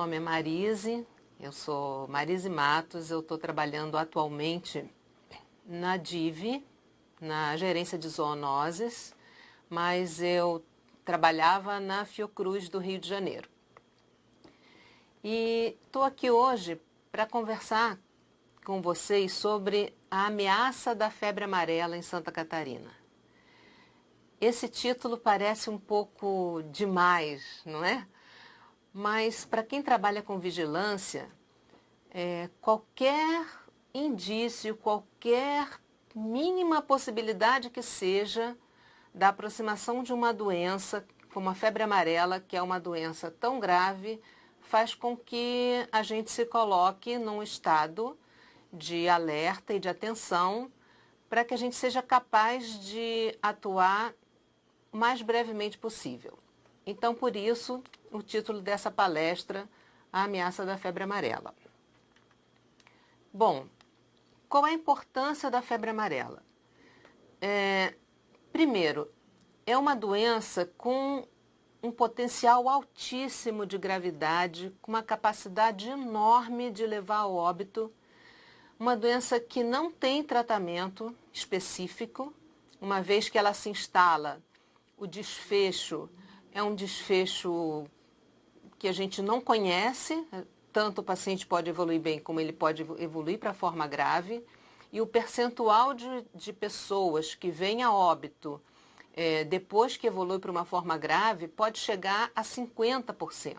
nome é Marise, eu sou Marise Matos, eu estou trabalhando atualmente na DIV, na gerência de zoonoses, mas eu trabalhava na Fiocruz do Rio de Janeiro. E estou aqui hoje para conversar com vocês sobre a ameaça da febre amarela em Santa Catarina. Esse título parece um pouco demais, não é? Mas para quem trabalha com vigilância, qualquer indício, qualquer mínima possibilidade que seja da aproximação de uma doença, como a febre amarela, que é uma doença tão grave, faz com que a gente se coloque num estado de alerta e de atenção para que a gente seja capaz de atuar o mais brevemente possível. Então, por isso, o título dessa palestra, A Ameaça da Febre Amarela. Bom, qual a importância da febre amarela? Primeiro, é uma doença com um potencial altíssimo de gravidade, com uma capacidade enorme de levar ao óbito, uma doença que não tem tratamento específico, uma vez que ela se instala, o desfecho é um desfecho que a gente não conhece, tanto o paciente pode evoluir bem como ele pode evoluir para a forma grave, e o percentual de pessoas que vêm a óbito depois que evolui para uma forma grave pode chegar a 50%.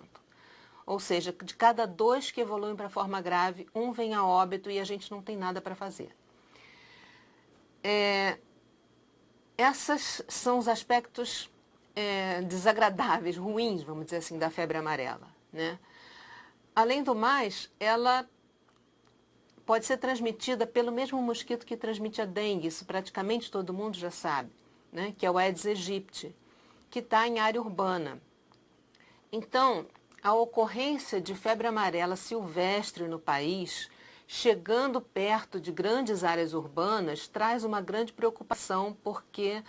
Ou seja, de cada 2 que evoluem para a forma grave, 1 vem a óbito e a gente não tem nada para fazer. Esses são os aspectos desagradáveis, ruins, vamos dizer assim, da febre amarela, né? Além do mais, ela pode ser transmitida pelo mesmo mosquito que transmite a dengue, isso praticamente todo mundo já sabe, né? Que é o Aedes aegypti, que está em área urbana. Então, a ocorrência de febre amarela silvestre no país, chegando perto de grandes áreas urbanas, traz uma grande preocupação, porque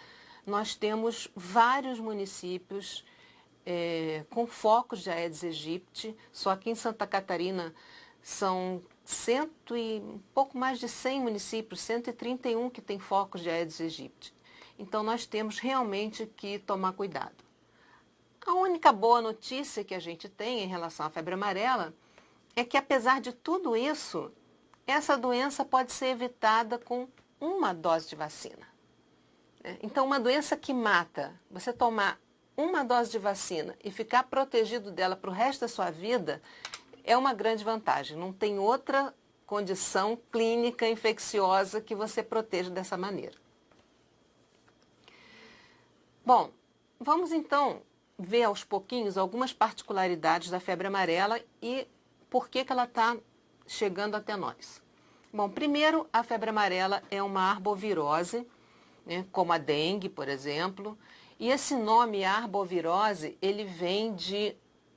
nós temos vários municípios com focos de Aedes aegypti. Só aqui em Santa Catarina são um pouco mais de 100 municípios, 131 que têm focos de Aedes aegypti. Então nós temos realmente que tomar cuidado. A única boa notícia que a gente tem em relação à febre amarela é que, apesar de tudo isso, essa doença pode ser evitada com uma dose de vacina. Então, uma doença que mata, você tomar uma dose de vacina e ficar protegido dela para o resto da sua vida, é uma grande vantagem. Não tem outra condição clínica infecciosa que você proteja dessa maneira. Bom, vamos então ver aos pouquinhos algumas particularidades da febre amarela e por que ela está chegando até nós. Bom, primeiro, a febre amarela é uma arbovirose, né, como a dengue, por exemplo, e esse nome arbovirose, ele vem de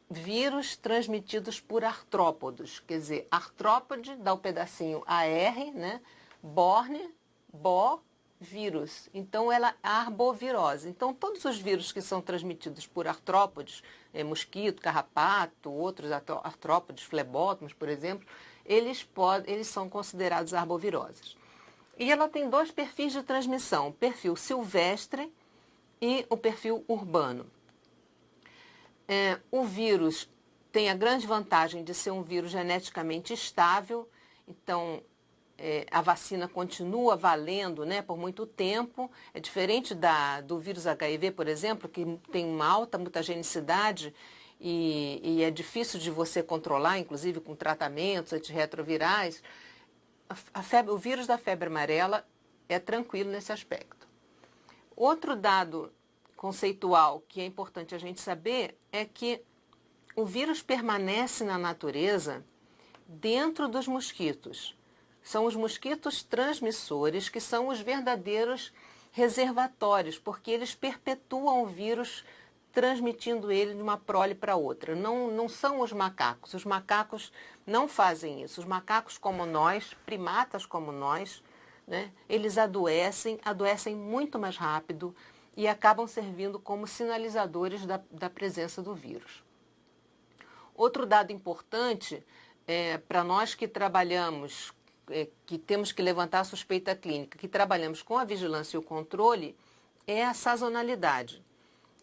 vírus transmitidos por artrópodos, quer dizer, artrópode dá o pedacinho AR, né, borne, bó, vírus. Então, ela é arbovirose. Então, todos os vírus que são transmitidos por artrópodes, mosquito, carrapato, outros artrópodes, flebótomos, por exemplo, eles são considerados arboviroses. E ela tem 2 perfis de transmissão, o perfil silvestre e o perfil urbano. O vírus tem a grande vantagem de ser um vírus geneticamente estável, então a vacina continua valendo, né, por muito tempo. É diferente do vírus HIV, por exemplo, que tem uma alta mutagenicidade e é difícil de você controlar, inclusive com tratamentos antirretrovirais. O vírus da febre amarela é tranquilo nesse aspecto. Outro dado conceitual que é importante a gente saber é que o vírus permanece na natureza dentro dos mosquitos. São os mosquitos transmissores que são os verdadeiros reservatórios, porque eles perpetuam o vírus transmitindo ele de uma prole para outra. Não são os macacos. Os macacos não fazem isso. Os macacos como nós, primatas como nós, né, eles adoecem muito mais rápido e acabam servindo como sinalizadores da presença do vírus. Outro dado importante para nós que trabalhamos, que temos que levantar a suspeita clínica, que trabalhamos com a vigilância e o controle, é a sazonalidade.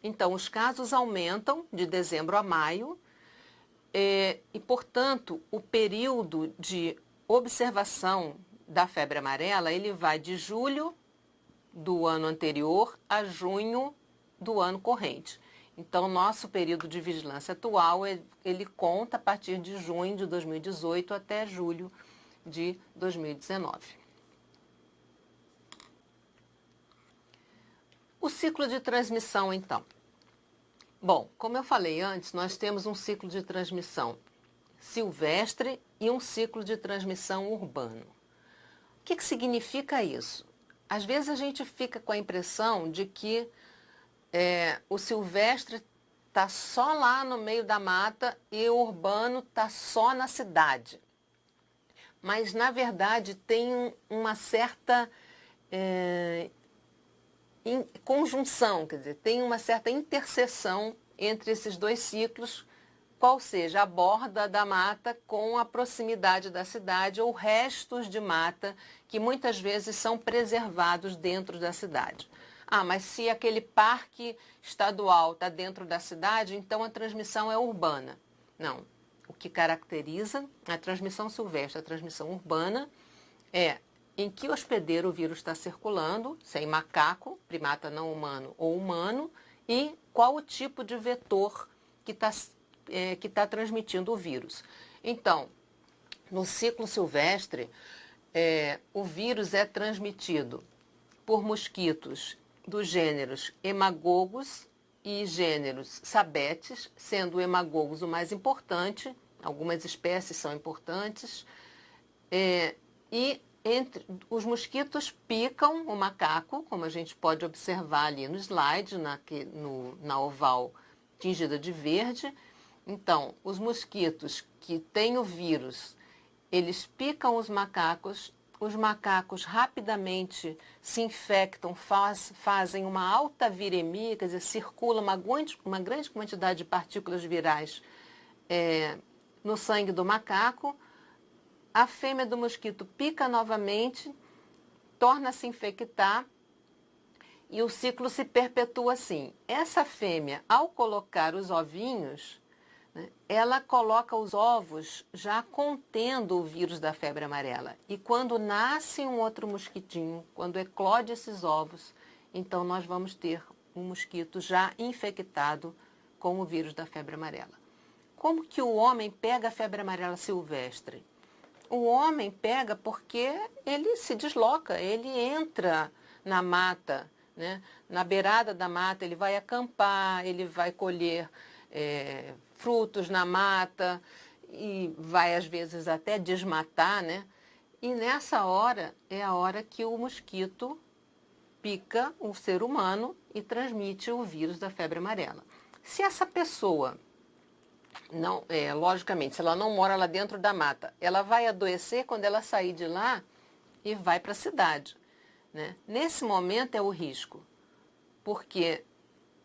Então, os casos aumentam de dezembro a maio e, portanto, o período de observação da febre amarela, ele vai de julho do ano anterior a junho do ano corrente. Então, nosso período de vigilância atual, ele conta a partir de junho de 2018 até julho de 2019. O ciclo de transmissão, então. Bom, como eu falei antes, nós temos um ciclo de transmissão silvestre e um ciclo de transmissão urbano. O que significa isso? Às vezes a gente fica com a impressão de que o silvestre está só lá no meio da mata e o urbano está só na cidade. Mas, na verdade, tem uma certa conjunção, quer dizer, tem uma certa interseção entre esses dois ciclos, qual seja a borda da mata com a proximidade da cidade ou restos de mata que muitas vezes são preservados dentro da cidade. Ah, mas se aquele parque estadual está dentro da cidade, então a transmissão é urbana. Não. O que caracteriza a transmissão silvestre, a transmissão urbana, é em que hospedeiro o vírus está circulando, se é em macaco, primata não humano ou humano, e qual o tipo de vetor que está transmitindo o vírus. Então, no ciclo silvestre, o vírus é transmitido por mosquitos dos gêneros hemagogos e gêneros sabetes, sendo o hemagogos o mais importante, algumas espécies são importantes, e entre os mosquitos picam o macaco, como a gente pode observar ali no slide, na oval tingida de verde. Então, os mosquitos que têm o vírus, eles picam os macacos rapidamente se infectam, fazem uma alta viremia, quer dizer, circula uma grande quantidade de partículas virais no sangue do macaco. A fêmea do mosquito pica novamente, torna a se infectar e o ciclo se perpetua assim. Essa fêmea, ao colocar os ovinhos, ela coloca os ovos já contendo o vírus da febre amarela. E quando nasce um outro mosquitinho, quando eclode esses ovos, então nós vamos ter um mosquito já infectado com o vírus da febre amarela. Como que o homem pega a febre amarela silvestre? O homem pega porque ele se desloca, ele entra na mata, né? Na beirada da mata, ele vai acampar, ele vai colher frutos na mata e vai às vezes até desmatar, né? E nessa hora é a hora que o mosquito pica o ser humano e transmite o vírus da febre amarela. Se essa pessoa não, logicamente, se ela não mora lá dentro da mata, ela vai adoecer quando ela sair de lá e vai para a cidade, né? Nesse momento é o risco, porque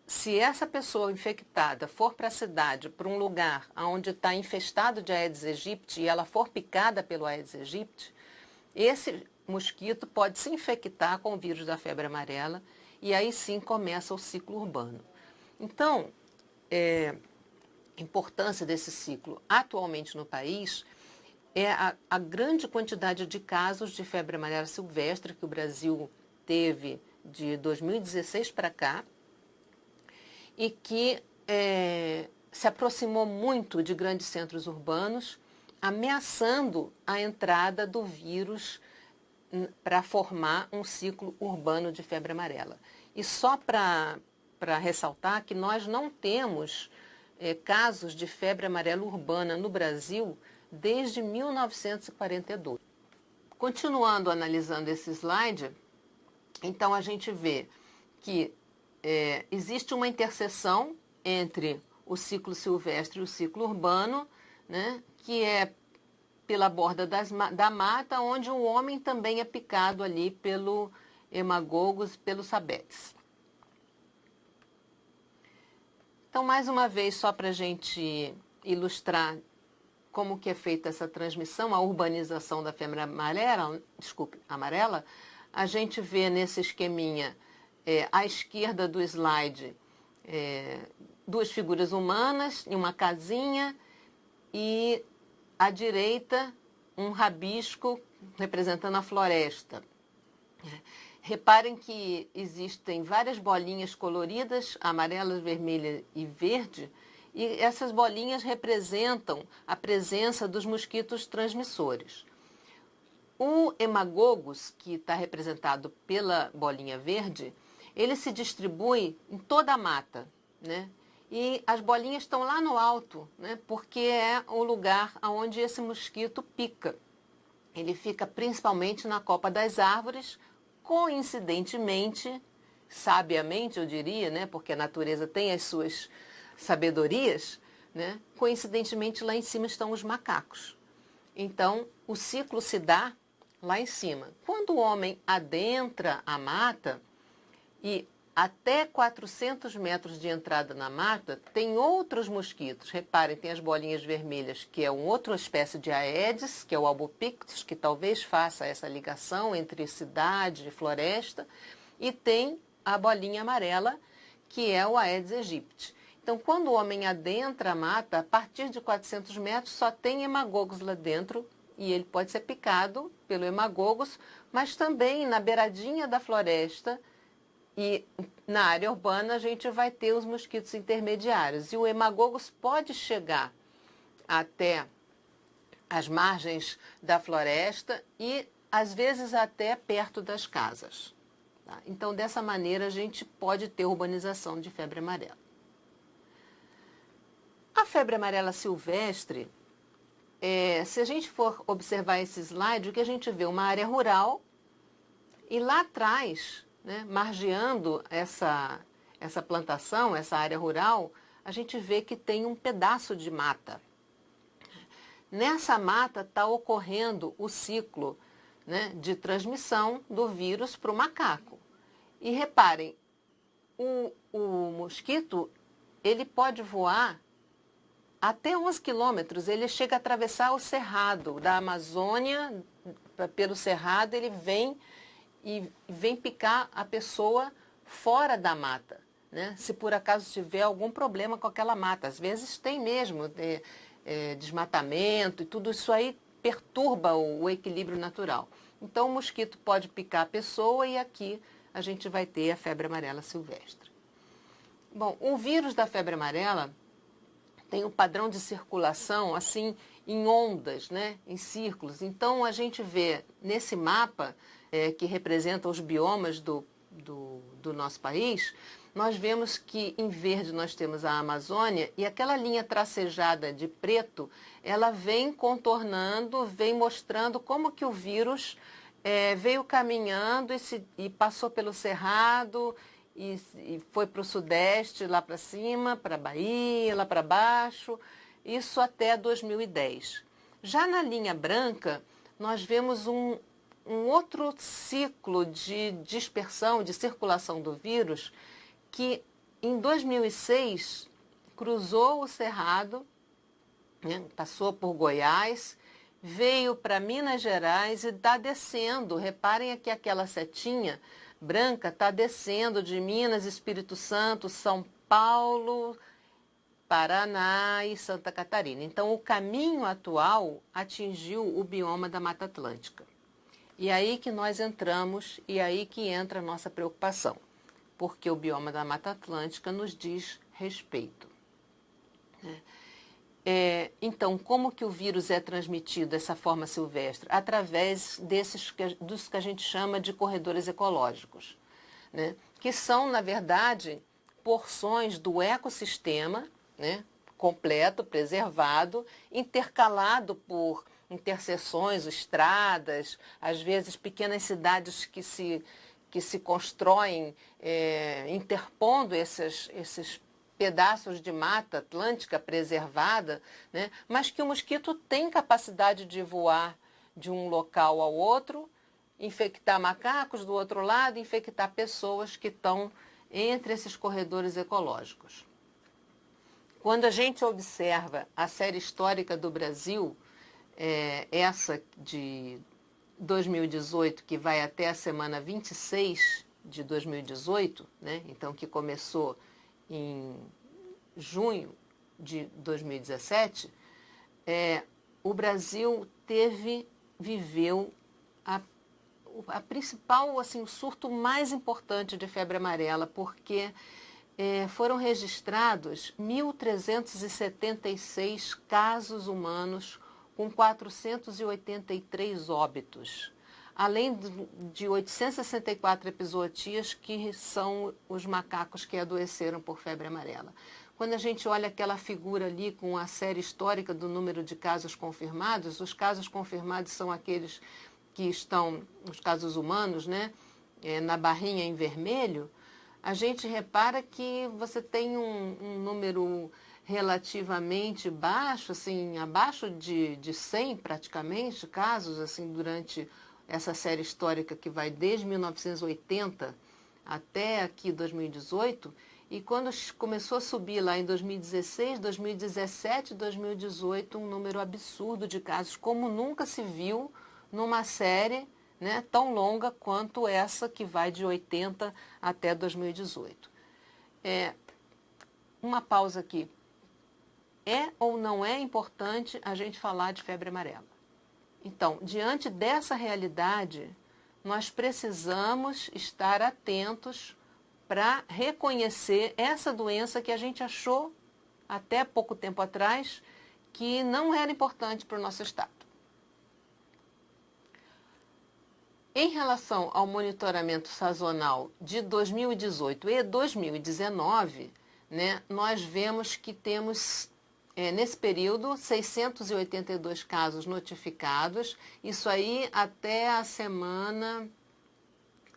se essa pessoa infectada for para a cidade, para um lugar onde está infestado de Aedes aegypti e ela for picada pelo Aedes aegypti, esse mosquito pode se infectar com o vírus da febre amarela e aí sim começa o ciclo urbano. Então, a importância desse ciclo atualmente no país é a grande quantidade de casos de febre amarela silvestre que o Brasil teve de 2016 para cá, e que se aproximou muito de grandes centros urbanos, ameaçando a entrada do vírus para formar um ciclo urbano de febre amarela. E só para ressaltar que nós não temos casos de febre amarela urbana no Brasil desde 1942. Continuando analisando esse slide, então a gente vê que existe uma interseção entre o ciclo silvestre e o ciclo urbano, né, que é pela borda da mata, onde o homem também é picado ali pelo hemagogos, pelo sabetes. Então, mais uma vez, só para a gente ilustrar como que é feita essa transmissão, a urbanização da febre amarela, a gente vê nesse esqueminha, à esquerda do slide, duas figuras humanas em uma casinha e à direita um rabisco representando a floresta. Reparem que existem várias bolinhas coloridas, amarelas, vermelha e verde, e essas bolinhas representam a presença dos mosquitos transmissores. O hemagogos, que está representado pela bolinha verde, ele se distribui em toda a mata, né? E as bolinhas estão lá no alto, né? Porque é o lugar onde esse mosquito pica. Ele fica principalmente na copa das árvores, coincidentemente, sabiamente eu diria, né? Porque a natureza tem as suas sabedorias, né? Coincidentemente lá em cima estão os macacos. Então o ciclo se dá lá em cima. Quando o homem adentra a mata e até 400 metros de entrada na mata, tem outros mosquitos. Reparem, tem as bolinhas vermelhas, que é uma outra espécie de Aedes, que é o Albopictus, que talvez faça essa ligação entre cidade e floresta, e tem a bolinha amarela, que é o Aedes aegypti. Então, quando o homem adentra a mata, a partir de 400 metros só tem hemagogos lá dentro, e ele pode ser picado pelo hemagogos, mas também na beiradinha da floresta. E na área urbana a gente vai ter os mosquitos intermediários. E o hemagogos pode chegar até as margens da floresta e, às vezes, até perto das casas. Tá? Então, dessa maneira, a gente pode ter urbanização de febre amarela. A febre amarela silvestre, se a gente for observar esse slide, o que a gente vê? Uma área rural e lá atrás, né, margeando essa plantação, essa área rural, a gente vê que tem um pedaço de mata. Nessa mata está ocorrendo o ciclo, né, de transmissão do vírus para o macaco. E reparem, o mosquito, ele pode voar até 11 quilômetros, ele chega a atravessar o cerrado da Amazônia, pelo cerrado ele vem e vem picar a pessoa fora da mata, né? Se por acaso tiver algum problema com aquela mata. Às vezes tem mesmo desmatamento e tudo isso aí perturba o equilíbrio natural. Então o mosquito pode picar a pessoa e aqui a gente vai ter a febre amarela silvestre. Bom, o vírus da febre amarela tem um padrão de circulação assim em ondas, né? Em círculos. Então a gente vê nesse mapa que representa os biomas do nosso país, nós vemos que em verde nós temos a Amazônia e aquela linha tracejada de preto, ela vem contornando, vem mostrando como que o vírus veio caminhando e passou pelo Cerrado e foi para o Sudeste, lá para cima, para a Bahia, lá para baixo, isso até 2010. Já na linha branca, nós vemos um outro ciclo de dispersão, de circulação do vírus, que em 2006 cruzou o Cerrado, né, passou por Goiás, veio para Minas Gerais e está descendo. Reparem aqui aquela setinha branca, está descendo de Minas, Espírito Santo, São Paulo, Paraná e Santa Catarina. Então, o caminho atual atingiu o bioma da Mata Atlântica. E aí que nós entramos, e aí que entra a nossa preocupação, porque o bioma da Mata Atlântica nos diz respeito. Então, como que o vírus é transmitido dessa forma silvestre? Através dos que a gente chama de corredores ecológicos, né? Que são, na verdade, porções do ecossistema, né, completo, preservado, intercalado por interseções, estradas, às vezes pequenas cidades que se constroem interpondo esses pedaços de mata atlântica preservada, né? Mas que o mosquito tem capacidade de voar de um local ao outro, infectar macacos do outro lado, infectar pessoas que estão entre esses corredores ecológicos. Quando a gente observa a série histórica do Brasil, essa de 2018, que vai até a semana 26 de 2018, né? Então que começou em junho de 2017, o Brasil viveu a principal, assim, o surto mais importante de febre amarela, porque foram registrados 1.376 casos humanos com 483 óbitos, além de 864 epizootias, que são os macacos que adoeceram por febre amarela. Quando a gente olha aquela figura ali com a série histórica do número de casos confirmados, os casos confirmados são aqueles que estão, os casos humanos, né, na barrinha em vermelho, a gente repara que você tem um número relativamente baixo, assim, abaixo de 100 praticamente casos, assim, durante essa série histórica que vai desde 1980 até aqui 2018, e quando começou a subir lá em 2016, 2017, 2018, um número absurdo de casos, como nunca se viu numa série, né, tão longa quanto essa que vai de 80 até 2018. Uma pausa aqui. É ou não é importante a gente falar de febre amarela? Então, diante dessa realidade, nós precisamos estar atentos para reconhecer essa doença que a gente achou até pouco tempo atrás que não era importante para o nosso estado. Em relação ao monitoramento sazonal de 2018 e 2019, né, nós vemos que temos, nesse período, 682 casos notificados, isso aí até a semana,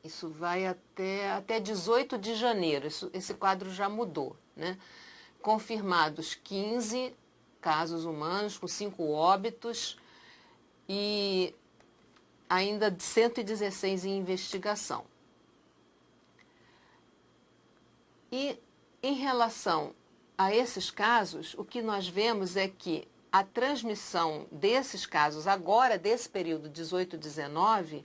isso vai até 18 de janeiro, esse quadro já mudou, né? Confirmados 15 casos humanos com 5 óbitos e ainda 116 em investigação. E em relação a esses casos, o que nós vemos é que a transmissão desses casos, agora desse período 18-19,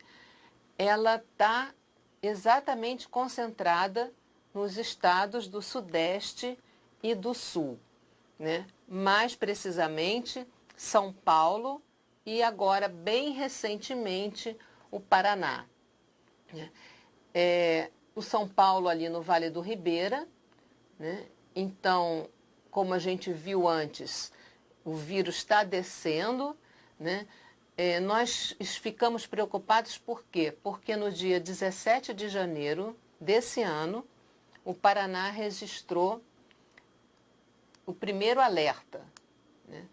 ela está exatamente concentrada nos estados do Sudeste e do Sul, né? Mais precisamente São Paulo e agora, bem recentemente, o Paraná. O São Paulo ali no Vale do Ribeira, né? Então, como a gente viu antes, o vírus está descendo, né? Nós ficamos preocupados por quê? Porque no dia 17 de janeiro desse ano, o Paraná registrou o primeiro alerta, né?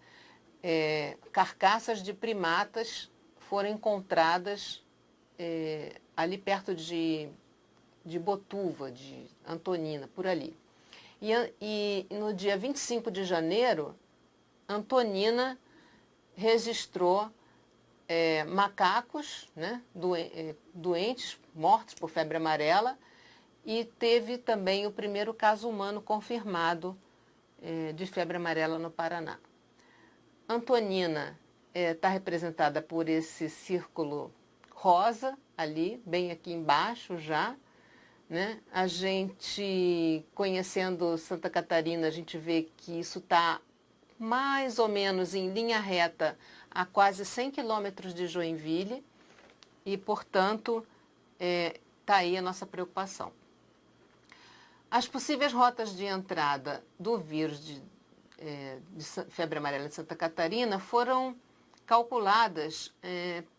Carcaças de primatas foram encontradas ali perto de Botuva, de Antonina, por ali. E no dia 25 de janeiro, Antonina registrou macacos, né, doentes, mortos por febre amarela, e teve também o primeiro caso humano confirmado de febre amarela no Paraná. Antonina está representada por esse círculo rosa ali, bem aqui embaixo já, né? A gente, conhecendo Santa Catarina, a gente vê que isso está mais ou menos em linha reta a quase 100 quilômetros de Joinville e, portanto, está aí a nossa preocupação. As possíveis rotas de entrada do vírus de febre amarela de Santa Catarina foram calculadas.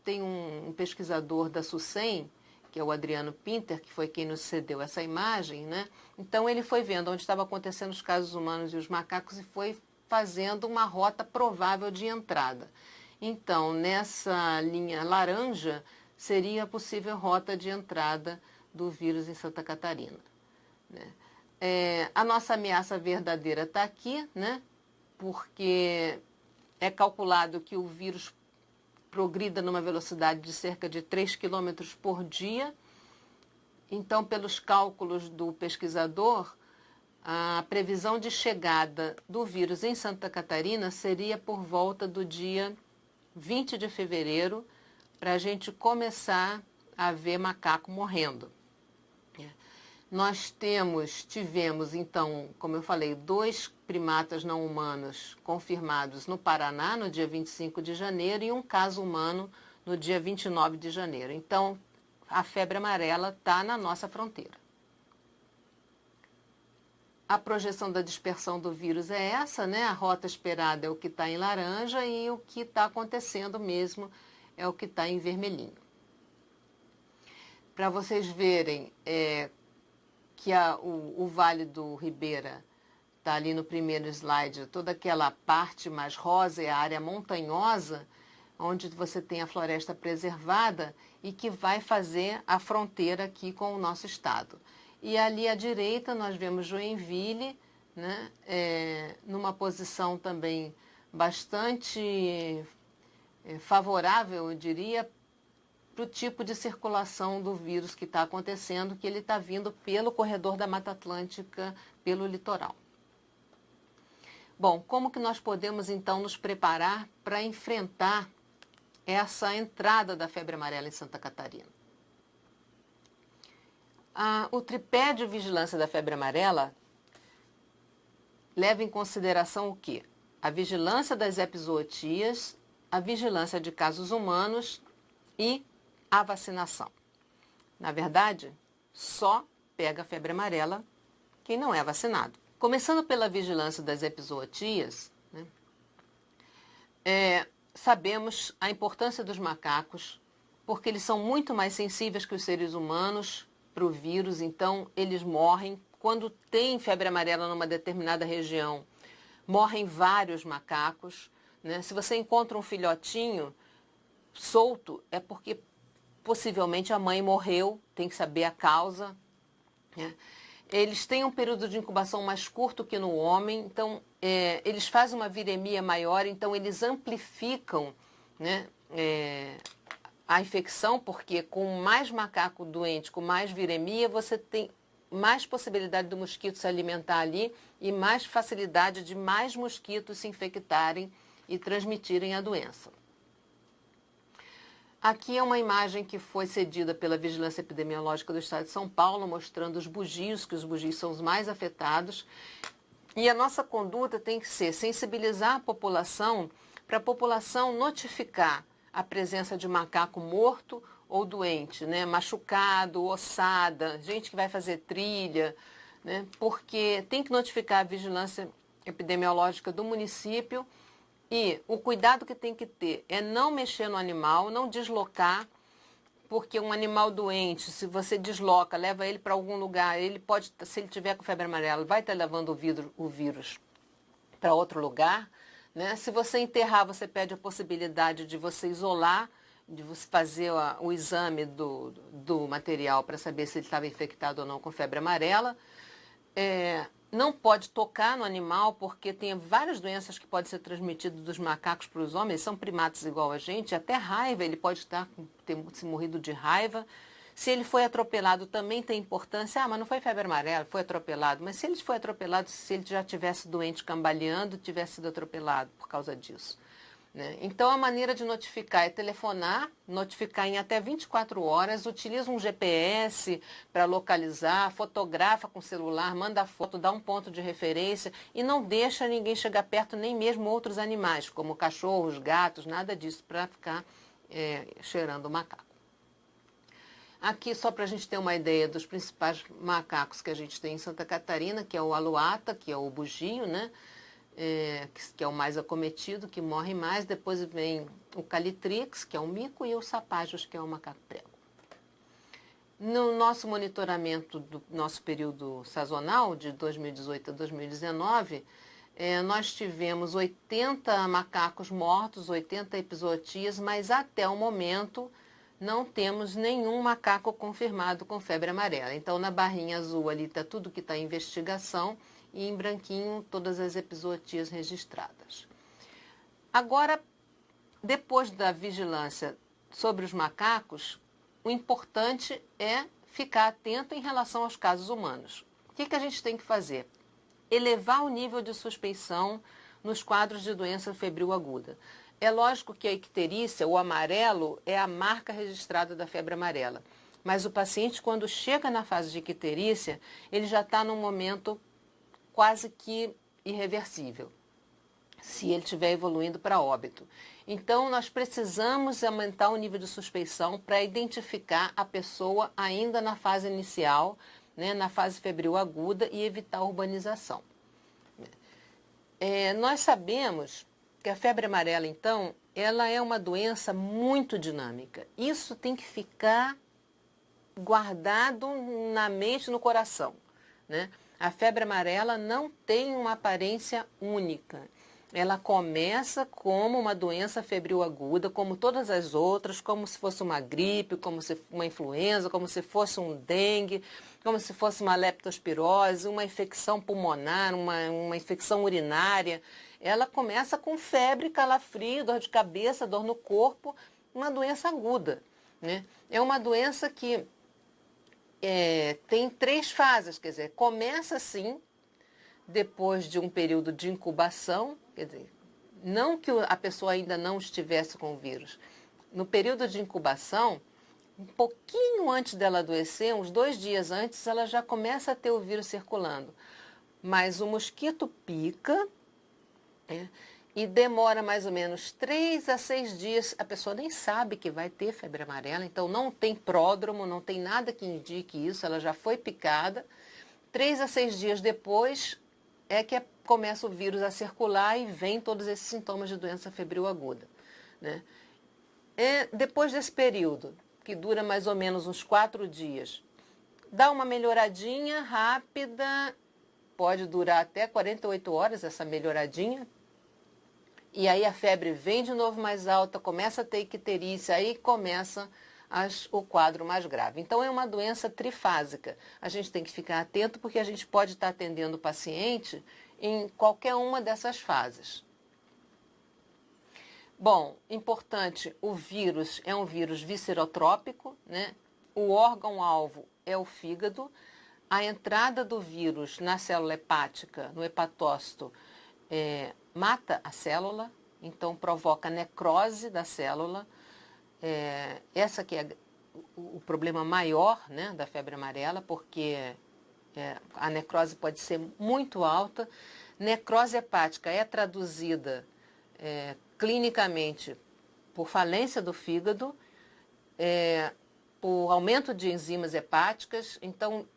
Tem um pesquisador da SUSEM, que é o Adriano Pinter, que foi quem nos cedeu essa imagem, né? Então ele foi vendo onde estavam acontecendo os casos humanos e os macacos e foi fazendo uma rota provável de entrada. Então, nessa linha laranja, seria a possível rota de entrada do vírus em Santa Catarina, né? A nossa ameaça verdadeira está aqui, né? Porque é calculado que o vírus progrida numa velocidade de cerca de 3 km por dia. Então, pelos cálculos do pesquisador, a previsão de chegada do vírus em Santa Catarina seria por volta do dia 20 de fevereiro, para a gente começar a ver macaco morrendo. Nós tivemos, então, como eu falei, 2 primatas não humanos confirmados no Paraná, no dia 25 de janeiro, e um caso humano no dia 29 de janeiro. Então, a febre amarela está na nossa fronteira. A projeção da dispersão do vírus é essa, né? A rota esperada é o que está em laranja e o que está acontecendo mesmo é o que está em vermelhinho. Para vocês verem que o Vale do Ribeira está ali no primeiro slide, toda aquela parte mais rosa é a área montanhosa, onde você tem a floresta preservada e que vai fazer a fronteira aqui com o nosso estado. E ali à direita nós vemos Joinville, né, numa posição também bastante favorável, eu diria, para o tipo de circulação do vírus que está acontecendo, que ele está vindo pelo corredor da Mata Atlântica, pelo litoral. Bom, como que nós podemos então nos preparar para enfrentar essa entrada da febre amarela em Santa Catarina? O tripé de vigilância da febre amarela leva em consideração o quê? A vigilância das epizootias, a vigilância de casos humanos e a vacinação. Na verdade, só pega a febre amarela quem não é vacinado. Começando pela vigilância das epizootias, né, sabemos a importância dos macacos, porque eles são muito mais sensíveis que os seres humanos para o vírus, então eles morrem. Quando tem febre amarela numa determinada região, morrem vários macacos, né? Se você encontra um filhotinho solto, é porque possivelmente a mãe morreu, tem que saber a causa, né? Eles têm um período de incubação mais curto que no homem, então eles fazem uma viremia maior, então eles amplificam, né, a infecção, porque com mais macaco doente, com mais viremia, você tem mais possibilidade do mosquito se alimentar ali e mais facilidade de mais mosquitos se infectarem e transmitirem a doença. Aqui é uma imagem que foi cedida pela Vigilância Epidemiológica do Estado de São Paulo, mostrando os bugios, que os bugios são os mais afetados. E a nossa conduta tem que ser sensibilizar a população, para a população notificar a presença de macaco morto ou doente, né? Machucado, ossada, gente que vai fazer trilha, né? Porque tem que notificar a vigilância epidemiológica do município e o cuidado que tem que ter é não mexer no animal, não deslocar, porque um animal doente, se você desloca, leva ele para algum lugar, ele pode, se ele tiver com febre amarela, vai estar levando o vírus para outro lugar, né? Se você enterrar, você perde a possibilidade de você isolar, de você fazer o exame do material para saber se ele estava infectado ou não com febre amarela. Não pode tocar no animal, porque tem várias doenças que podem ser transmitidas dos macacos para os homens, são primatas igual a gente, até raiva, ele pode ter se morrido de raiva. Se ele foi atropelado, também tem importância. Mas não foi febre amarela, foi atropelado. Mas se ele foi atropelado, se ele já tivesse doente cambaleando, tivesse sido atropelado por causa disso, né? Então, a maneira de notificar é telefonar, notificar em até 24 horas, utiliza um GPS para localizar, fotografa com o celular, manda foto, dá um ponto de referência e não deixa ninguém chegar perto, nem mesmo outros animais, como cachorros, gatos, nada disso, para ficar cheirando o macaco. Aqui, só para a gente ter uma ideia dos principais macacos que a gente tem em Santa Catarina, que é o aluata, que é o bugio, né? Que é o mais acometido, que morre mais. Depois vem o calitrix, que é o mico, e o sapajos, que é o macaco prego. No nosso monitoramento do nosso período sazonal, de 2018 a 2019, nós tivemos 80 macacos mortos, 80 epizootias, mas até o momento não temos nenhum macaco confirmado com febre amarela. Então, na barrinha azul ali está tudo que está em investigação e em branquinho todas as epizootias registradas. Agora, depois da vigilância sobre os macacos, o importante é ficar atento em relação aos casos humanos. O que a gente tem que fazer? elevar o nível de suspeição nos quadros de doença febril aguda. É lógico que a icterícia, o amarelo, é a marca registrada da febre amarela. Mas o paciente, quando chega na fase de icterícia, ele já está num momento quase que irreversível, se ele estiver evoluindo para óbito. Então, nós precisamos aumentar o nível de suspeição para identificar a pessoa ainda na fase inicial, né, na fase febril aguda e evitar a urbanização. Nós sabemos que a febre amarela, então, ela é uma doença muito dinâmica. Isso tem que ficar guardado na mente e no coração, né? A febre amarela não tem uma aparência única. Ela começa como uma doença febril aguda, como todas as outras, como se fosse uma gripe, como se fosse uma influenza, como se fosse um dengue, como se fosse uma leptospirose, uma infecção pulmonar, uma infecção urinária. Ela começa com febre, calafrio, dor de cabeça, dor no corpo, uma doença aguda, né? É uma doença que tem 3 fases, quer dizer, começa assim, depois de um período de incubação, quer dizer, não que a pessoa ainda não estivesse com o vírus. No período de incubação, um pouquinho antes dela adoecer, uns 2 dias antes, ela já começa a ter o vírus circulando. Mas o mosquito pica, né, e demora mais ou menos 3 a 6 dias. A pessoa nem sabe que vai ter febre amarela, então não tem pródromo, não tem nada que indique isso, ela já foi picada. 3 a 6 dias depois é que começa o vírus a circular e vem todos esses sintomas de doença febril aguda, né? Depois desse período, que dura mais ou menos uns 4 dias, dá uma melhoradinha rápida, pode durar até 48 horas essa melhoradinha, e aí a febre vem de novo mais alta, começa a ter icterícia, aí começa o quadro mais grave. Então é uma doença trifásica. A gente tem que ficar atento porque a gente pode estar atendendo o paciente em qualquer uma dessas fases. Bom, importante, o vírus é um vírus viscerotrópico, né? O órgão-alvo é o fígado. A entrada do vírus na célula hepática, no hepatócito, mata a célula, então provoca necrose da célula. Essa que é o problema maior, né, da febre amarela, porque a necrose pode ser muito alta. Necrose hepática é traduzida clinicamente por falência do fígado, por aumento de enzimas hepáticas. Então,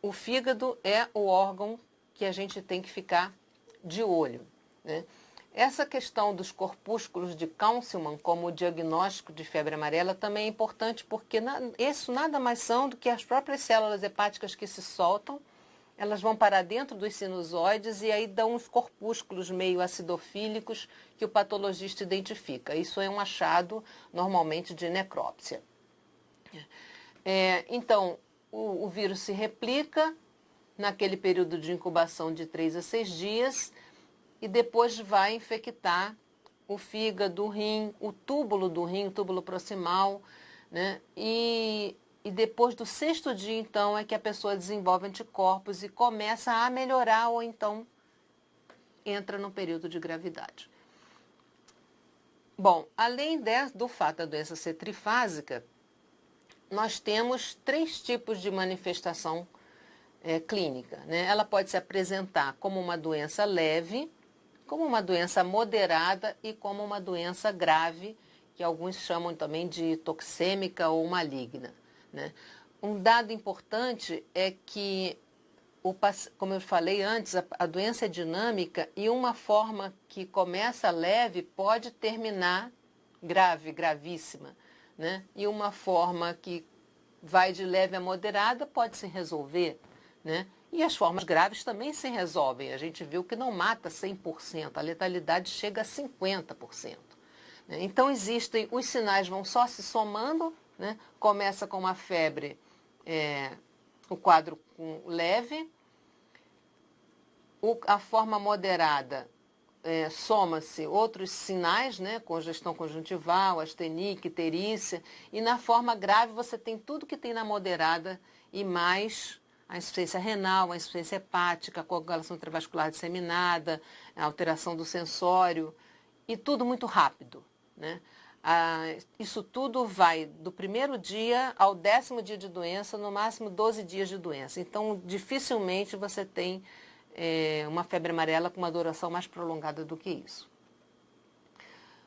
o fígado é o órgão que a gente tem que ficar de olho, né? Essa questão dos corpúsculos de Councilman como diagnóstico de febre amarela também é importante porque isso nada mais são do que as próprias células hepáticas que se soltam, elas vão para dentro dos sinusoides e aí dão uns corpúsculos meio acidofílicos que o patologista identifica. Isso é um achado normalmente de necrópsia. Então, o vírus se replica naquele período de incubação de 3 a 6 dias e depois vai infectar o fígado, o rim, o túbulo do rim, o túbulo proximal, né? E depois do 6º dia, então, é que a pessoa desenvolve anticorpos e começa a melhorar ou então entra no período de gravidade. Bom, além do fato da doença ser trifásica, nós temos 3 tipos de manifestação clínica, né? Ela pode se apresentar como uma doença leve, como uma doença moderada e como uma doença grave, que alguns chamam também de toxêmica ou maligna, né? Um dado importante é que, como eu falei antes, a doença é dinâmica e uma forma que começa leve pode terminar grave, gravíssima, né? E uma forma que vai de leve a moderada pode se resolver, né? E as formas graves também se resolvem. A gente viu que não mata 100%, a letalidade chega a 50%. Né? Então existem, os sinais vão só se somando, né? Começa com uma febre, o quadro leve, a forma moderada soma-se outros sinais, né? Congestão conjuntival, astenia, icterícia, e na forma grave você tem tudo que tem na moderada e mais a insuficiência renal, a insuficiência hepática, a coagulação intravascular disseminada, a alteração do sensório, e tudo muito rápido, né? Isso tudo vai do primeiro dia ao 10º dia de doença, no máximo 12 dias de doença. Então, dificilmente você tem uma febre amarela com uma duração mais prolongada do que isso.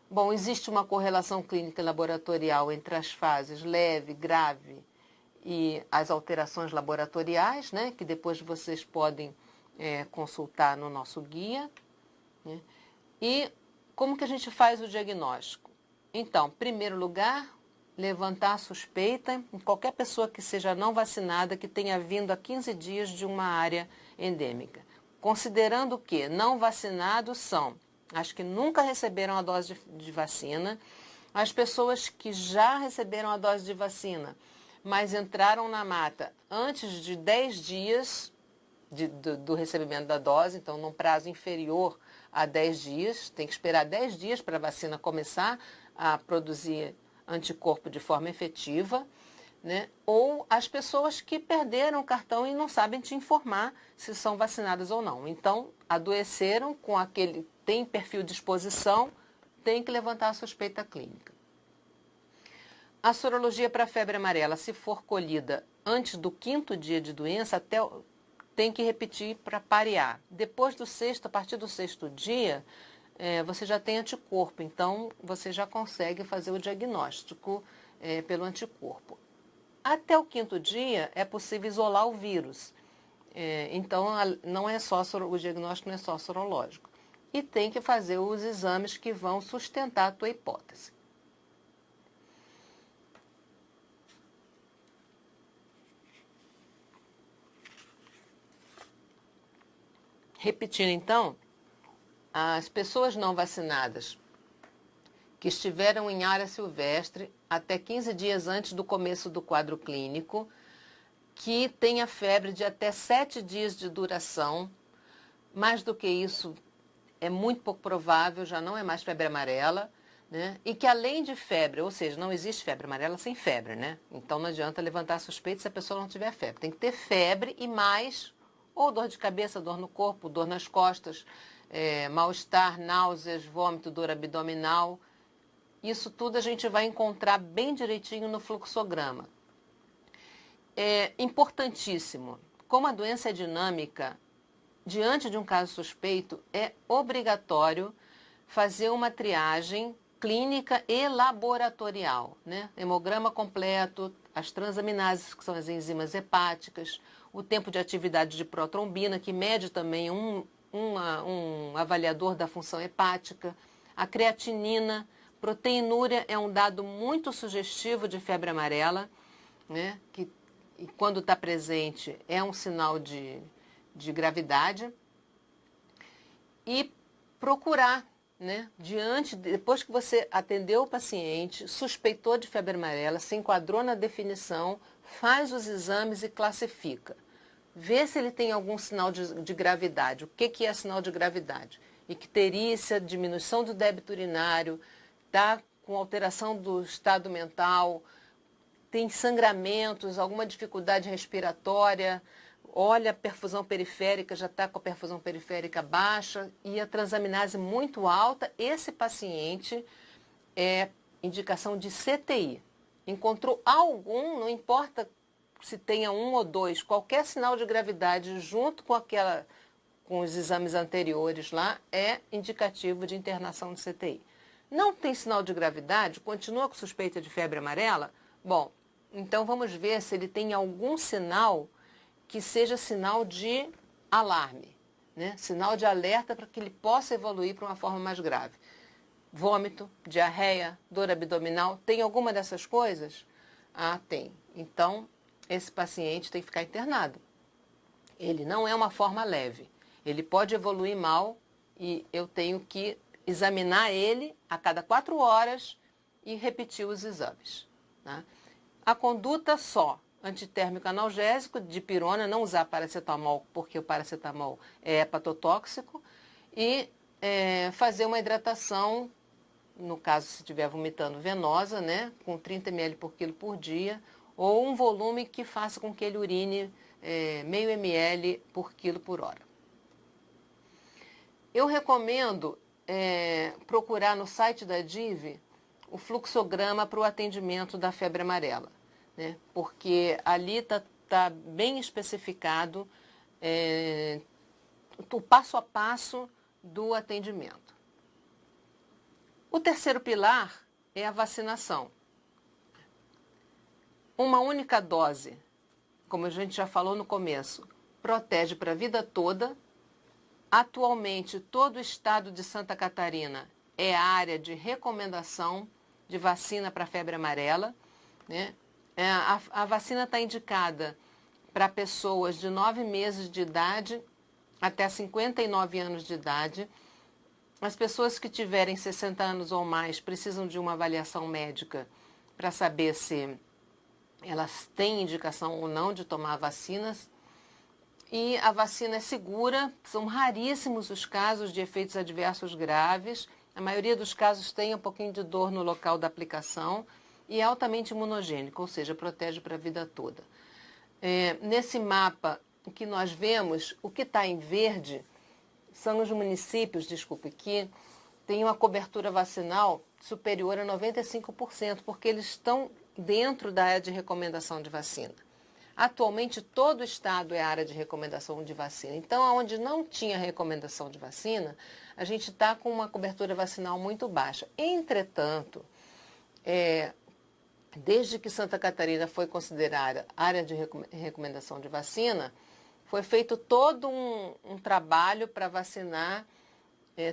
Bom, existe uma correlação clínica e laboratorial entre as fases leve, grave e as alterações laboratoriais, né, que depois vocês podem consultar no nosso guia, né? E como que a gente faz o diagnóstico? Então, em primeiro lugar, levantar a suspeita em qualquer pessoa que seja não vacinada que tenha vindo há 15 dias de uma área endêmica. Considerando que não vacinados são as que nunca receberam a dose de vacina, as pessoas que já receberam a dose de vacina, mas entraram na mata antes de 10 dias do recebimento da dose, então num prazo inferior a 10 dias, tem que esperar 10 dias para a vacina começar a produzir anticorpo de forma efetiva, né? Ou as pessoas que perderam o cartão e não sabem te informar se são vacinadas ou não. Então, adoeceram com aquele, tem perfil de exposição, tem que levantar a suspeita clínica. A sorologia para febre amarela, se for colhida antes do 5º dia de doença, tem que repetir para parear. Depois do 6º, a partir do 6º dia, você já tem anticorpo, então você já consegue fazer o diagnóstico pelo anticorpo. Até o 5º dia é possível isolar o vírus, então não é só o diagnóstico não é só sorológico. E tem que fazer os exames que vão sustentar a tua hipótese. Repetindo então, as pessoas não vacinadas que estiveram em área silvestre até 15 dias antes do começo do quadro clínico, que tenha febre de até 7 dias de duração, mais do que isso é muito pouco provável, já não é mais febre amarela, né? E que além de febre, ou seja, não existe febre amarela sem febre, né? Então não adianta levantar suspeita se a pessoa não tiver febre. Tem que ter febre e mais, ou dor de cabeça, dor no corpo, dor nas costas, mal-estar, náuseas, vômito, dor abdominal. Isso tudo a gente vai encontrar bem direitinho no fluxograma. É importantíssimo, como a doença é dinâmica, diante de um caso suspeito, é obrigatório fazer uma triagem clínica e laboratorial, né? Hemograma completo, as transaminases, que são as enzimas hepáticas, o tempo de atividade de protrombina, que mede também um avaliador da função hepática, a creatinina. Proteinúria é um dado muito sugestivo de febre amarela, né? Que e quando está presente é um sinal de gravidade. E procurar, né? Depois que você atendeu o paciente, suspeitou de febre amarela, se enquadrou na definição, faz os exames e classifica. Vê se ele tem algum sinal de gravidade. O que é sinal de gravidade? Icterícia, diminuição do débito urinário, está com alteração do estado mental, tem sangramentos, alguma dificuldade respiratória, olha a perfusão periférica, já está com a perfusão periférica baixa e a transaminase muito alta, esse paciente é indicação de CTI. Encontrou algum, não importa se tenha 1 ou 2, qualquer sinal de gravidade junto com os exames anteriores lá, é indicativo de internação de CTI. Não tem sinal de gravidade, continua com suspeita de febre amarela? Bom, então vamos ver se ele tem algum sinal que seja sinal de alarme, né? Sinal de alerta para que ele possa evoluir para uma forma mais grave. Vômito, diarreia, dor abdominal, tem alguma dessas coisas? Ah, tem. Então, esse paciente tem que ficar internado. Ele não é uma forma leve. Ele pode evoluir mal e eu tenho que examinar ele a cada 4 horas e repetir os exames, tá? A conduta só, antitérmico analgésico, dipirona, não usar paracetamol, porque o paracetamol é hepatotóxico, e fazer uma hidratação, no caso se estiver vomitando venosa, né, com 30 ml por quilo por dia, ou um volume que faça com que ele urine meio ml por quilo por hora. Eu recomendo procurar no site da DIV o fluxograma para o atendimento da febre amarela, né? Porque ali está bem especificado o passo a passo do atendimento. O terceiro pilar é a vacinação. Uma única dose, como a gente já falou no começo, protege para a vida toda. Atualmente, todo o estado de Santa Catarina é área de recomendação de vacina para a febre amarela, né? A vacina está indicada para pessoas de 9 meses de idade até 59 anos de idade. As pessoas que tiverem 60 anos ou mais precisam de uma avaliação médica para saber se elas têm indicação ou não de tomar vacinas. E a vacina é segura, são raríssimos os casos de efeitos adversos graves. A maioria dos casos tem um pouquinho de dor no local da aplicação e é altamente imunogênico, ou seja, protege para a vida toda. Nesse mapa, o que nós vemos, o que está em verde, são os municípios, que têm uma cobertura vacinal superior a 95%, porque eles estão dentro da área de recomendação de vacina. Atualmente, todo o estado é área de recomendação de vacina. Então, onde não tinha recomendação de vacina, a gente está com uma cobertura vacinal muito baixa. Entretanto, desde que Santa Catarina foi considerada área de recomendação de vacina, foi feito todo um trabalho para vacinar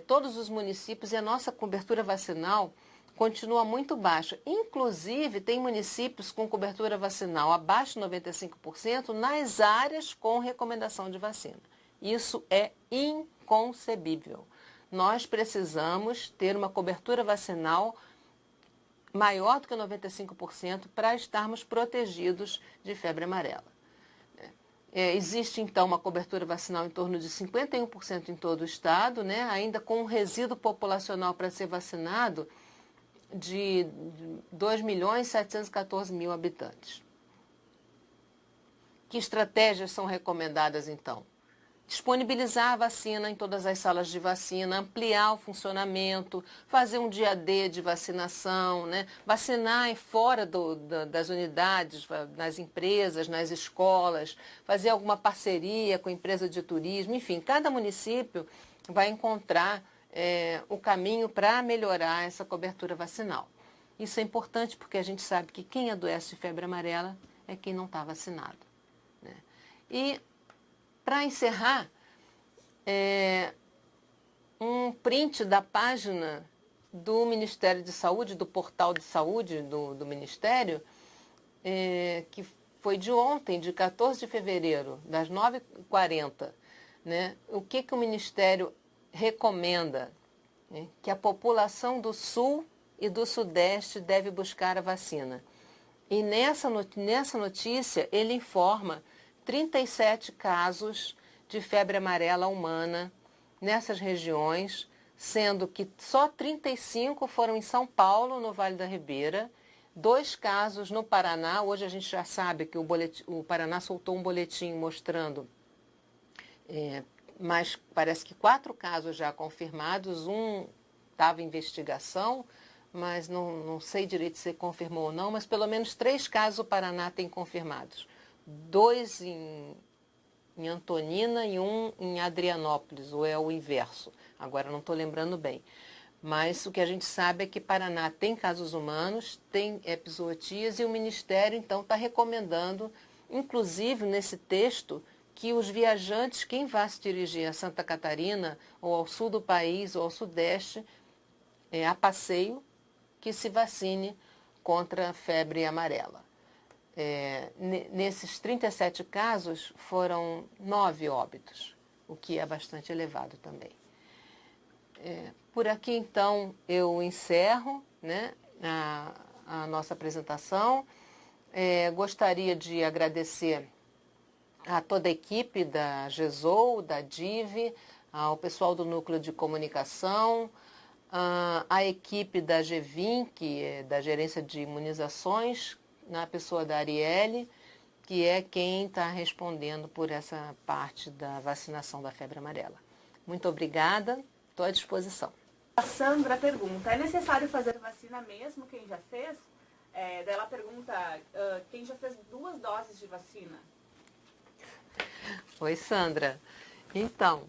todos os municípios e a nossa cobertura vacinal continua muito baixa. Inclusive, tem municípios com cobertura vacinal abaixo de 95% nas áreas com recomendação de vacina. Isso é inconcebível. Nós precisamos ter uma cobertura vacinal maior do que 95% para estarmos protegidos de febre amarela. Existe, então, uma cobertura vacinal em torno de 51% em todo o estado, né? Ainda com um resíduo populacional para ser vacinado de 2.714.000 habitantes. Que estratégias são recomendadas, então? Disponibilizar a vacina em todas as salas de vacina, ampliar o funcionamento, fazer um dia D de vacinação, né? Vacinar fora das unidades, nas empresas, nas escolas, fazer alguma parceria com empresa de turismo, enfim, cada município vai encontrar o caminho para melhorar essa cobertura vacinal. Isso é importante porque a gente sabe que quem adoece de febre amarela é quem não está vacinado, né? E, para encerrar, um print da página do Ministério de Saúde, do portal de saúde do Ministério, que foi de ontem, de 14 de fevereiro, das 9h40, né? O que o Ministério recomenda? Né? Que a população do Sul e do Sudeste deve buscar a vacina. E nessa notícia ele informa 37 casos de febre amarela humana nessas regiões, sendo que só 35 foram em São Paulo, no Vale da Ribeira, 2 casos no Paraná. Hoje a gente já sabe que o Paraná soltou um boletim mostrando, mas parece que 4 casos já confirmados, um estava em investigação, mas não sei direito se confirmou ou não, mas pelo menos 3 casos o Paraná tem confirmados. 2 em Antonina e 1 em Adrianópolis, ou é o inverso, agora não estou lembrando bem. Mas o que a gente sabe é que Paraná tem casos humanos, tem epizootias e o Ministério, então, está recomendando, inclusive nesse texto, que os viajantes, quem vá se dirigir a Santa Catarina, ou ao sul do país, ou ao sudeste, a passeio, que se vacine contra a febre amarela. Nesses 37 casos, foram 9 óbitos, o que é bastante elevado também. Por aqui, então, eu encerro, né, a nossa apresentação. Gostaria de agradecer a toda a equipe da GESOL, da DIV, ao pessoal do Núcleo de Comunicação, a equipe da GEVIM, que é da Gerência de Imunizações, na pessoa da Arielle, que é quem está respondendo por essa parte da vacinação da febre amarela. Muito obrigada, estou à disposição. A Sandra pergunta, é necessário fazer vacina mesmo quem já fez? Daí ela pergunta, quem já fez 2 doses de vacina? Oi, Sandra. Então,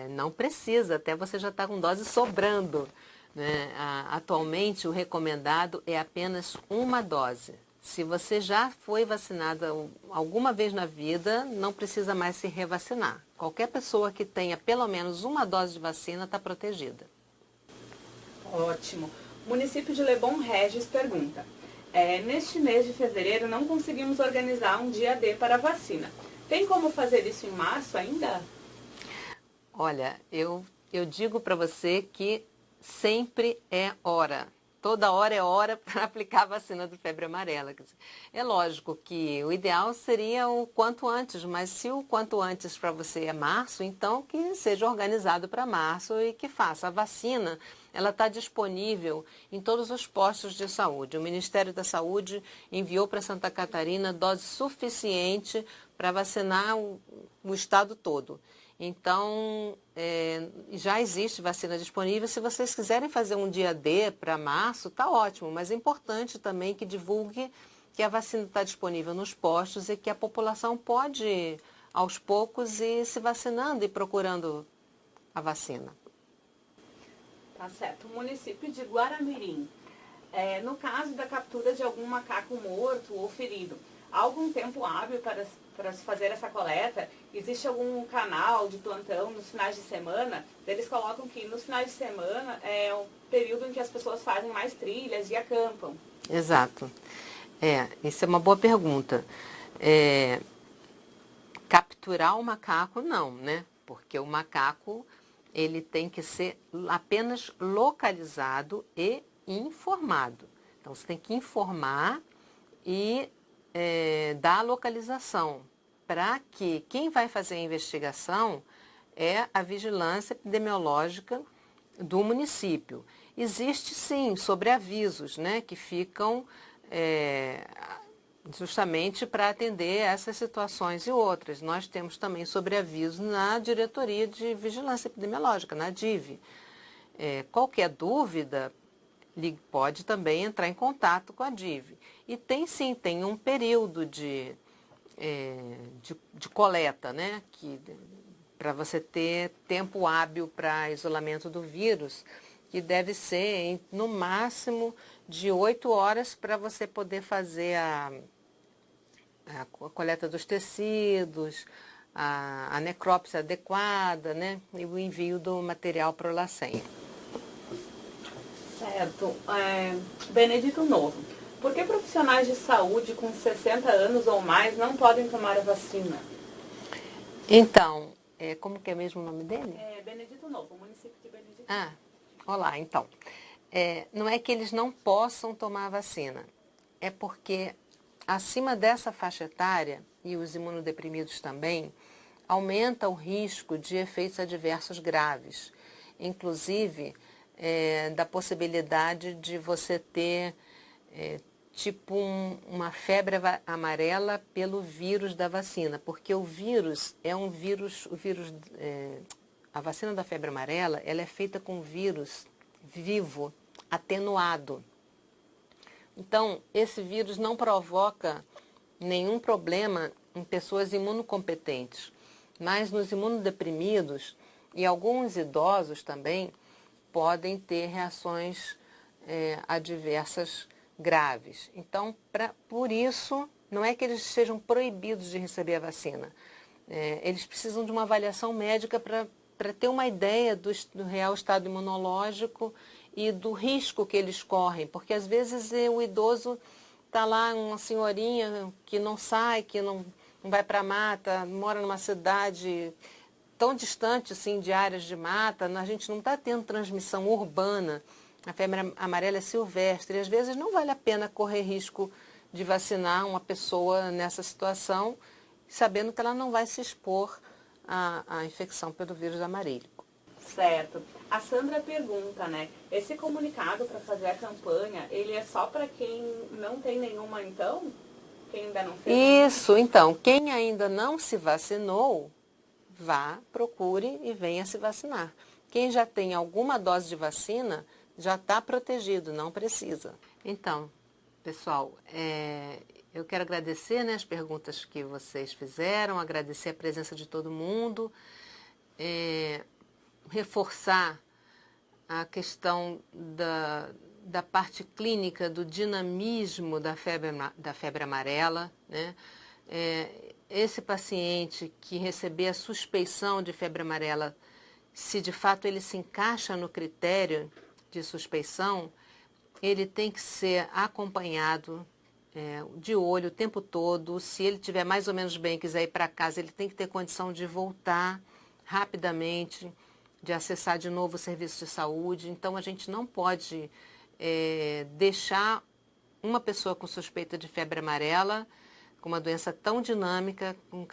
não precisa, até você já está com dose sobrando, né? Atualmente, o recomendado é apenas 1 dose. Se você já foi vacinada alguma vez na vida, não precisa mais se revacinar. Qualquer pessoa que tenha pelo menos 1 dose de vacina está protegida. Ótimo. O município de Lebon Regis pergunta, neste mês de fevereiro não conseguimos organizar um dia D para a vacina. Tem como fazer isso em março ainda? Olha, eu digo para você que sempre é hora. Toda hora é hora para aplicar a vacina do febre amarela. É lógico que o ideal seria o quanto antes, mas se o quanto antes para você é março, então que seja organizado para março e que faça. A vacina, ela está disponível em todos os postos de saúde. O Ministério da Saúde enviou para Santa Catarina dose suficiente para vacinar o estado todo. Então, já existe vacina disponível. Se vocês quiserem fazer um dia D para março, está ótimo, mas é importante também que divulgue que a vacina está disponível nos postos e que a população pode, aos poucos, ir se vacinando e procurando a vacina. Tá certo. O município de Guaramirim, no caso da captura de algum macaco morto ou ferido, há algum tempo hábil para se fazer essa coleta? Existe algum canal de plantão nos finais de semana? Eles colocam que nos finais de semana é o período em que as pessoas fazem mais trilhas e acampam. Exato. Isso é uma boa pergunta. Capturar o macaco, não, né? Porque o macaco, ele tem que ser apenas localizado e informado. Então, você tem que informar e dar a localização, para que quem vai fazer a investigação é a vigilância epidemiológica do município. Existe sim sobreavisos, né, que ficam justamente para atender essas situações e outras. Nós temos também sobreaviso na Diretoria de Vigilância Epidemiológica, na DIV. Qualquer dúvida, pode também entrar em contato com a DIV. E tem um período de coleta, né? Para você ter tempo hábil para isolamento do vírus, que deve ser no máximo de 8 horas para você poder fazer a coleta dos tecidos, a necrópsia adequada, né? E o envio do material para o LACEN. Certo. Benedito Novo. Por que profissionais de saúde com 60 anos ou mais não podem tomar a vacina? Então, como que é mesmo o nome dele? Benedito Novo, município de Benedito. Olá, então. Não é que eles não possam tomar a vacina, é porque acima dessa faixa etária, e os imunodeprimidos também, aumenta o risco de efeitos adversos graves, inclusive da possibilidade de você ter uma febre amarela pelo vírus da vacina, porque o vírus é um vírus, a vacina da febre amarela, ela é feita com vírus vivo, atenuado. Então, esse vírus não provoca nenhum problema em pessoas imunocompetentes, mas nos imunodeprimidos e alguns idosos também podem ter reações adversas graves. Então, por isso, não é que eles sejam proibidos de receber a vacina. Eles precisam de uma avaliação médica para ter uma ideia do real estado imunológico e do risco que eles correm, porque às vezes o idoso está lá, uma senhorinha que não sai, que não vai para a mata, mora numa cidade tão distante assim, de áreas de mata, a gente não está tendo transmissão urbana, a febre amarela é silvestre, e às vezes não vale a pena correr risco de vacinar uma pessoa nessa situação, sabendo que ela não vai se expor à infecção pelo vírus amarílico. Certo. A Sandra pergunta, né? Esse comunicado para fazer a campanha, ele é só para quem não tem nenhuma, então? Quem ainda não fez? Isso, então, quem ainda não se vacinou, vá, procure e venha se vacinar. Quem já tem alguma dose de vacina, já está protegido, não precisa. Então, pessoal, eu quero agradecer, né, as perguntas que vocês fizeram, agradecer a presença de todo mundo, reforçar a questão da parte clínica, do dinamismo da febre amarela, né? Esse paciente que receber a suspeição de febre amarela, se de fato ele se encaixa no critério de suspeição, ele tem que ser acompanhado de olho o tempo todo. Se ele estiver mais ou menos bem e quiser ir para casa, ele tem que ter condição de voltar rapidamente, de acessar de novo o serviço de saúde. Então, a gente não pode deixar uma pessoa com suspeita de febre amarela, com uma doença tão dinâmica, com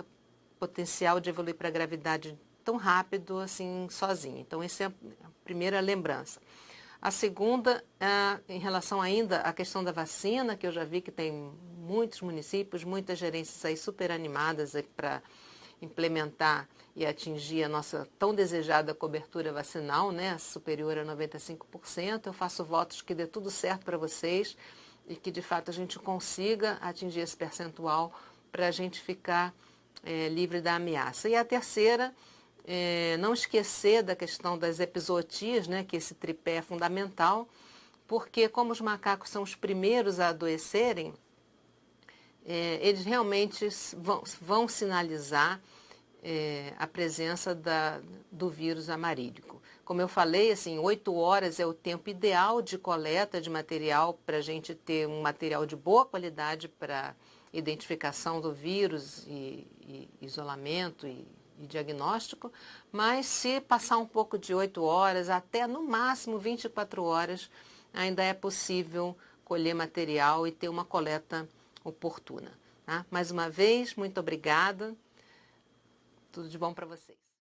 potencial de evoluir para a gravidade tão rápido, assim, sozinha. Então, essa é a primeira lembrança. A segunda, em relação ainda à questão da vacina, que eu já vi que tem muitos municípios, muitas gerências aí super animadas para implementar e atingir a nossa tão desejada cobertura vacinal, né, superior a 95%. Eu faço votos que dê tudo certo para vocês e que, de fato, a gente consiga atingir esse percentual para a gente ficar livre da ameaça. E a terceira, não esquecer da questão das epizootias, né, que esse tripé é fundamental, porque como os macacos são os primeiros a adoecerem, eles realmente vão sinalizar a presença do vírus amarílico. Como eu falei, assim, 8 horas é o tempo ideal de coleta de material para a gente ter um material de boa qualidade para identificação do vírus e isolamento e diagnóstico, mas se passar um pouco de 8 horas, até no máximo 24 horas, ainda é possível colher material e ter uma coleta oportuna. Tá? Mais uma vez, muito obrigada. Tudo de bom para vocês.